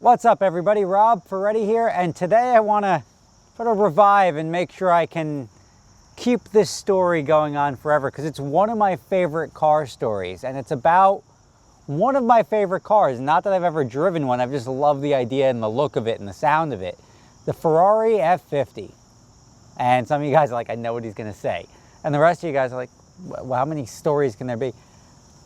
What's up everybody, Rob Ferretti here, and today I want to sort of revive and make sure I can keep this story going on forever because it's one of my favorite car stories and it's about one of my favorite cars. Not that I've ever driven one, I've just loved the idea and the look of it and the sound of it. The Ferrari F50. And some of you guys are like, I know what he's going to say. And the rest of you guys are like, well, how many stories can there be?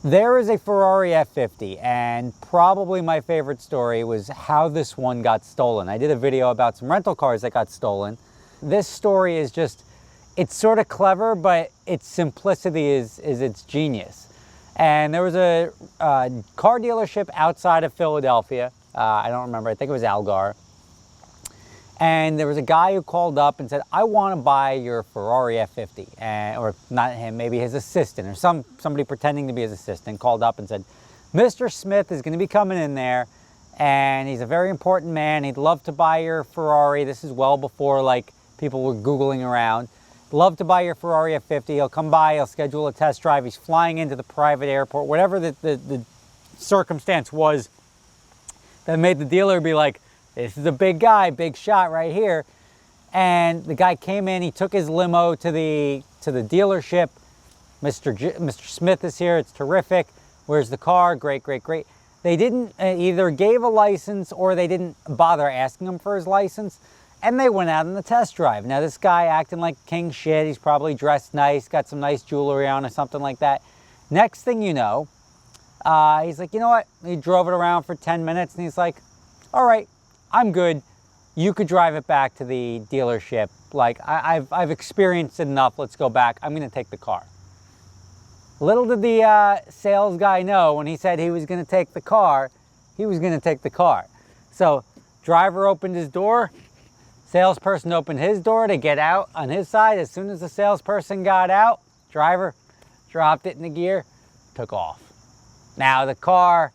There is a Ferrari F50, and probably my favorite story was how this one got stolen. I did a video about some rental cars that got stolen. This story is just, it's sort of clever, but its simplicity is its genius. And there was a car dealership outside of Philadelphia. I don't remember, I think it was Algar. And there was a guy who called up and said, I want to buy your Ferrari F50. Or not him, maybe his assistant or somebody pretending to be his assistant called up and said, Mr. Smith is going to be coming in there and he's a very important man. He'd love to buy your Ferrari. This is well before like people were Googling around. Love to buy your Ferrari F50. He'll come by, he'll schedule a test drive. He's flying into the private airport, whatever the circumstance was that made the dealer be like, this is a big guy, big shot right here. And the guy came in, he took his limo to the dealership. Mr. Smith is here, it's terrific. Where's the car? Great, great, great. They didn't either gave a license or they didn't bother asking him for his license. And they went out on the test drive. Now this guy acting like king shit, he's probably dressed nice, got some nice jewelry on or something like that. Next thing you know, he's like, you know what? He drove it around for 10 minutes and he's like, all right, I'm good. You could drive it back to the dealership. Like, I've experienced it enough. Let's go back. I'm going to take the car. Little did the sales guy know when he said he was going to take the car, he was going to take the car. So, driver opened his door. Salesperson opened his door to get out on his side. As soon as the salesperson got out, driver dropped it in the gear, took off. Now, the car...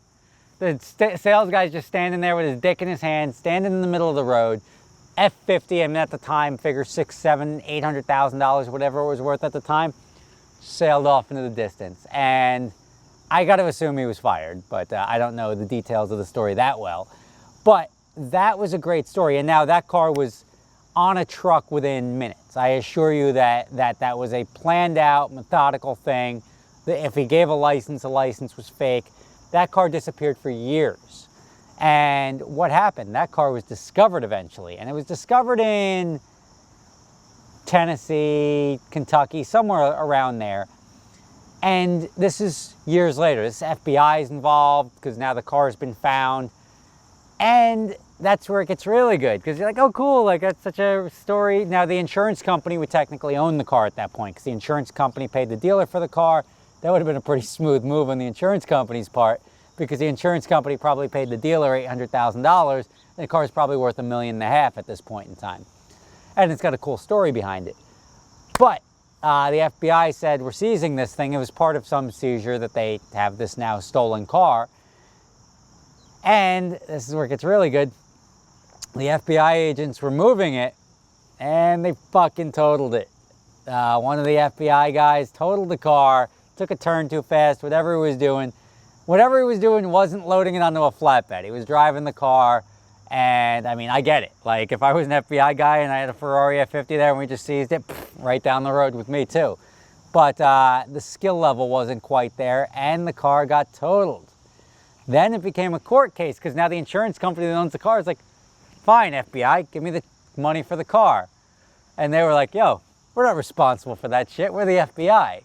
The sales guy's just standing there with his dick in his hand, standing in the middle of the road. F50, I mean at the time, figure $600,000, $700,000, $800,000, whatever it was worth at the time, sailed off into the distance. And I got to assume he was fired, but I don't know the details of the story that well. But that was a great story. And now that car was on a truck within minutes. I assure you that was a planned out, methodical thing. If he gave a license, the license was fake. That car disappeared for years. And what happened? That car was discovered eventually. And it was discovered in Tennessee, Kentucky, somewhere around there. And this is years later. This FBI is involved because now the car has been found. And that's where it gets really good because you're like, oh, cool, like that's such a story. Now, the insurance company would technically own the car at that point because the insurance company paid the dealer for the car. That would have been a pretty smooth move on the insurance company's part because the insurance company probably paid the dealer $800,000 and the car is probably worth $1.5 million at this point in time. And it's got a cool story behind it. But the FBI said, we're seizing this thing. It was part of some seizure that they have this now stolen car. And this is where it gets really good. The FBI agents were moving it and they fucking totaled it. One of the FBI guys totaled the car, took a turn too fast, whatever he was doing. Whatever he was doing wasn't loading it onto a flatbed. He was driving the car, and I mean, I get it. Like, if I was an FBI guy and I had a Ferrari F50 there and we just seized it, right down the road with me too. But the skill level wasn't quite there, and the car got totaled. Then it became a court case, because now the insurance company that owns the car is like, fine, FBI, give me the money for the car. And they were like, yo, we're not responsible for that shit. We're the FBI.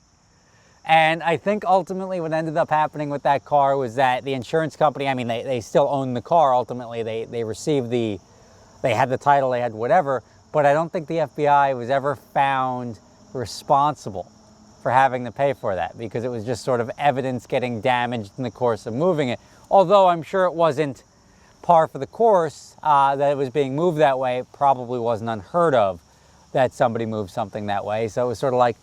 And I think ultimately what ended up happening with that car was that the insurance company, I mean, they still owned the car. Ultimately, they received they had the title, they had whatever, but I don't think the FBI was ever found responsible for having to pay for that because it was just sort of evidence getting damaged in the course of moving it. Although I'm sure it wasn't par for the course that it was being moved that way. It probably wasn't unheard of that somebody moved something that way. So it was sort of like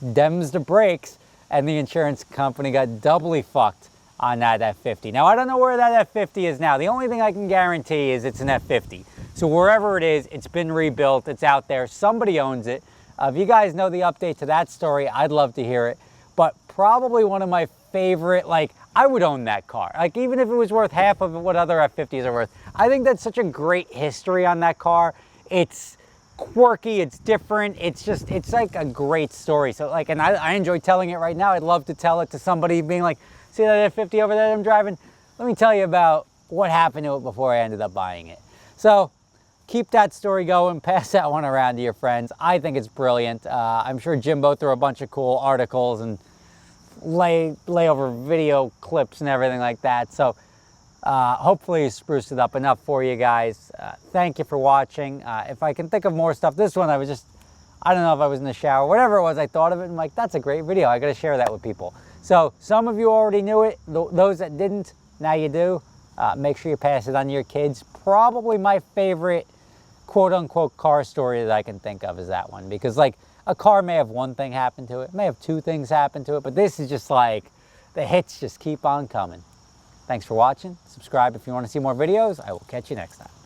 dems to brakes. And the insurance company got doubly fucked on that F50. Now, I don't know where that F50 is now. The only thing I can guarantee is it's an F50. So wherever it is, it's been rebuilt, it's out there, somebody owns it. If you guys know the update to that story, I'd love to hear it. But probably one of my favorite, like, I would own that car. Like, even if it was worth half of what other F50s are worth. I think that's such a great history on that car. It's quirky, it's different, it's like a great story. So like, and I enjoy telling it right now. I'd love to tell it to somebody, being like, see that F50 over there that I'm driving? Let me tell you about what happened to it before I ended up buying it. So keep that story going, pass that one around to your friends. I think it's brilliant. I'm sure Jimbo threw a bunch of cool articles and lay over video clips and everything like that. So hopefully he spruced it up enough for you guys. Thank you for watching. If I can think of more stuff, this one I don't know if I was in the shower, whatever it was, I thought of it and I'm like, that's a great video. I got to share that with people. So some of you already knew it. Those that didn't, now you do. Make sure you pass it on to your kids. Probably my favorite quote unquote car story that I can think of is that one, because like a car may have one thing happen to it, may have two things happen to it, but this is just like the hits just keep on coming. Thanks for watching. Subscribe if you want to see more videos. I will catch you next time.